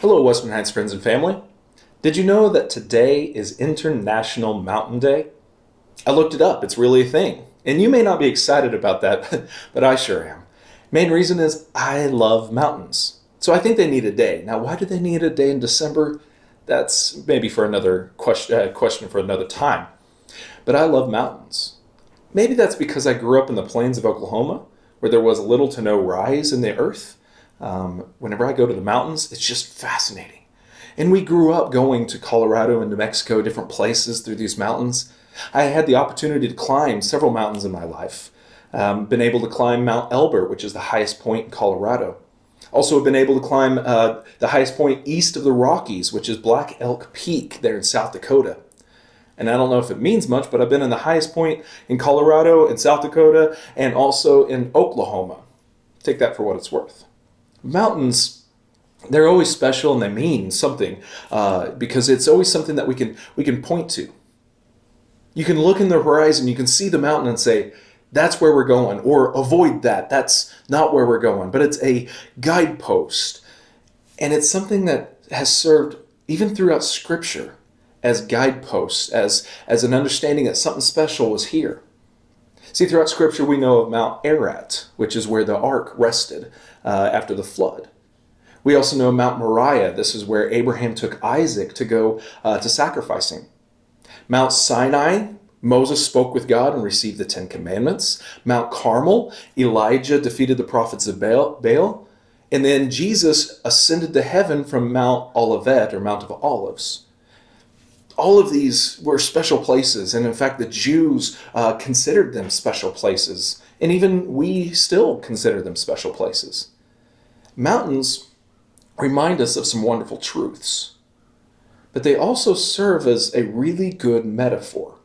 Hello, Western Heights friends and family. Did you know that today is International Mountain Day? I looked it up. It's really a thing. And you may not be excited about that, but I sure am. Main reason is I love mountains. So I think they need a day. Now, why do they need a day in December? That's maybe for another question for another time. But I love mountains. Maybe that's because I grew up in the plains of Oklahoma, where there was little to no rise in the earth. Whenever I go to the mountains, it's just fascinating. And we grew up going to Colorado and New Mexico, different places through these mountains. I had the opportunity to climb several mountains in my life. Been able to climb Mount Elbert, which is the highest point in Colorado. Also have been able to climb the highest point east of the Rockies, which is Black Elk Peak there in South Dakota. And I don't know if it means much, but I've been in the highest point in Colorado, in South Dakota, and also in Oklahoma. Take that for what it's worth. Mountains, they're always special and they mean something because it's always something that we can point to. You can look in the horizon, you can see the mountain and say, that's where we're going, or avoid that, that's not where we're going. But it's a guidepost, and it's something that has served even throughout Scripture as guideposts, as an understanding that something special was here. See, throughout Scripture, we know of Mount Ararat, which is where the ark rested after the flood. We also know Mount Moriah. This is where Abraham took Isaac to go to sacrificing. Mount Sinai, Moses spoke with God and received the Ten Commandments. Mount Carmel, Elijah defeated the prophets of Baal. And then Jesus ascended to heaven from Mount Olivet, or Mount of Olives. All of these were special places, and in fact, the Jews considered them special places, and even we still consider them special places. Mountains remind us of some wonderful truths, but they also serve as a really good metaphor.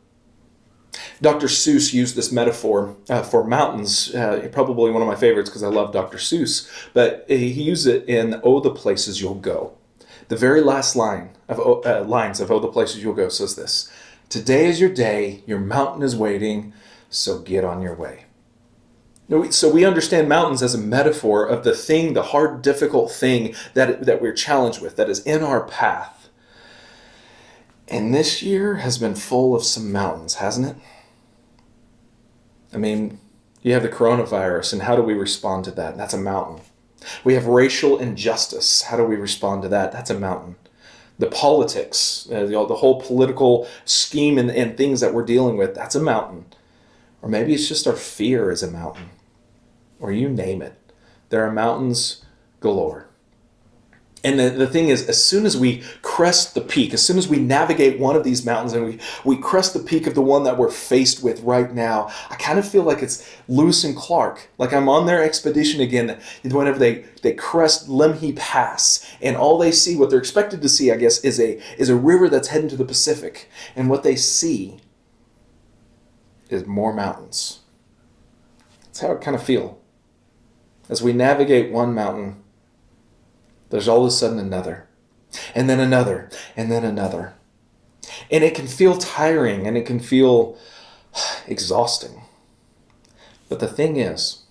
Dr. Seuss used this metaphor for mountains, probably one of my favorites because I love Dr. Seuss, but he used it in Oh, the Places You'll Go. The very last lines of Oh, the Places You'll Go says this: "Today is your day, your mountain is waiting, so get on your way." So we understand mountains as a metaphor of the thing, the hard, difficult thing that we're challenged with, that is in our path. And this year has been full of some mountains, hasn't it? I mean, you have the coronavirus, and how do we respond to that? That's a mountain. We have racial injustice. How do we respond to that? That's a mountain. The politics, the whole political scheme and things that we're dealing with, that's a mountain. Or maybe it's just our fear is a mountain. Or you name it. There are mountains galore. And the thing is, as soon as we crest the peak, as soon as we navigate one of these mountains and we crest the peak of the one that we're faced with right now, I kind of feel like it's Lewis and Clark, like I'm on their expedition again whenever they crest Lemhi Pass, and all they see, what they're expected to see, I guess, is a river that's heading to the Pacific. And what they see is more mountains. That's how I kind of feel. As we navigate one mountain, there's all of a sudden another, and then another, and then another. And it can feel tiring, and it can feel exhausting. But the thing is,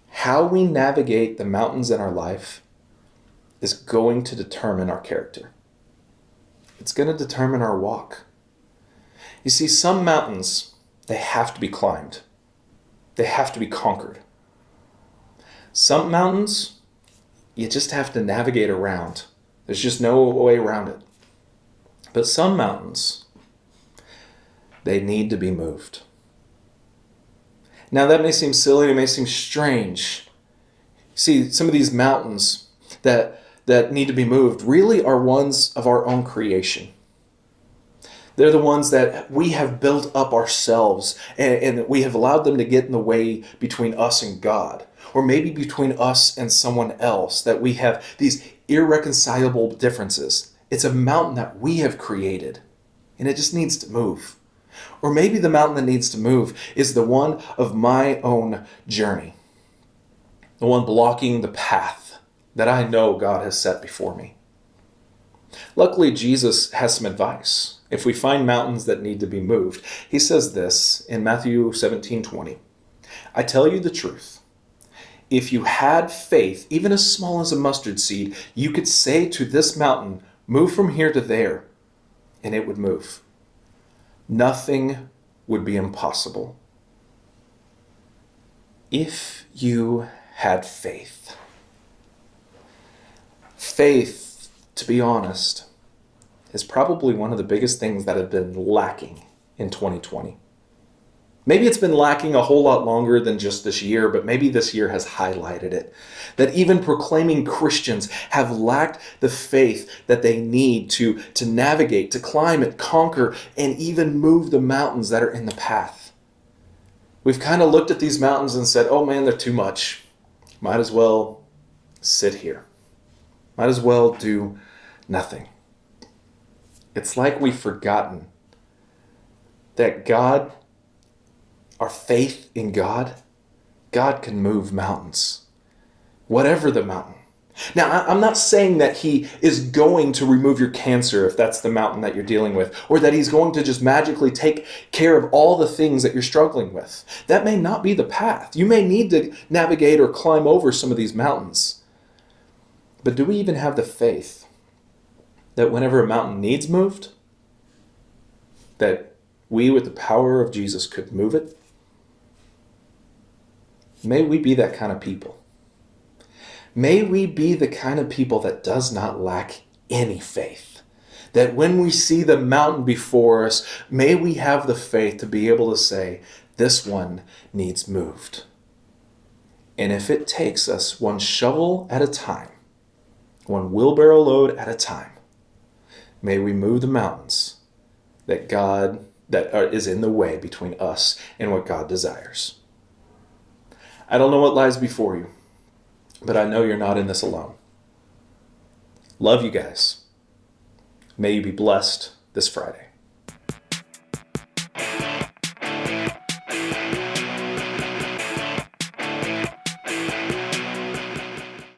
how we navigate the mountains in our life is going to determine our character. It's going to determine our walk. You see, some mountains, they have to be climbed. They have to be conquered. Some mountains, you just have to navigate around. There's just no way around it. But some mountains, they need to be moved. Now that may seem silly, it may seem strange. See, some of these mountains that need to be moved really are ones of our own creation. They're the ones that we have built up ourselves, and we have allowed them to get in the way between us and God, or maybe between us and someone else, that we have these irreconcilable differences. It's a mountain that we have created, and it just needs to move. Or maybe the mountain that needs to move is the one of my own journey, the one blocking the path that I know God has set before me. Luckily, Jesus has some advice. If we find mountains that need to be moved, he says this in Matthew 17:20. "I tell you the truth. if you had faith, even as small as a mustard seed, you could say to this mountain, move from here to there, and it would move. Nothing would be impossible. If you had faith. Faith, to be honest, is probably one of the biggest things that have been lacking in 2020. Maybe it's been lacking a whole lot longer than just this year, but maybe this year has highlighted it. That even proclaiming Christians have lacked the faith that they need to navigate, to climb and conquer, and even move the mountains that are in the path. We've kind of looked at these mountains and said, oh man, they're too much. Might as well sit here. Might as well do nothing. It's like we've forgotten that God, our faith in God, God can move mountains, whatever the mountain. Now, I'm not saying that he is going to remove your cancer if that's the mountain that you're dealing with, or that he's going to just magically take care of all the things that you're struggling with. That may not be the path. You may need to navigate or climb over some of these mountains. But do we even have the faith that whenever a mountain needs moved, that we, with the power of Jesus, could move it? May we be that kind of people. May we be the kind of people that does not lack any faith. That when we see the mountain before us, may we have the faith to be able to say, this one needs moved. And if it takes us one shovel at a time, one wheelbarrow load at a time, may we move the mountains that is in the way between us and what God desires. I don't know what lies before you, but I know you're not in this alone. Love you guys. May you be blessed this Friday.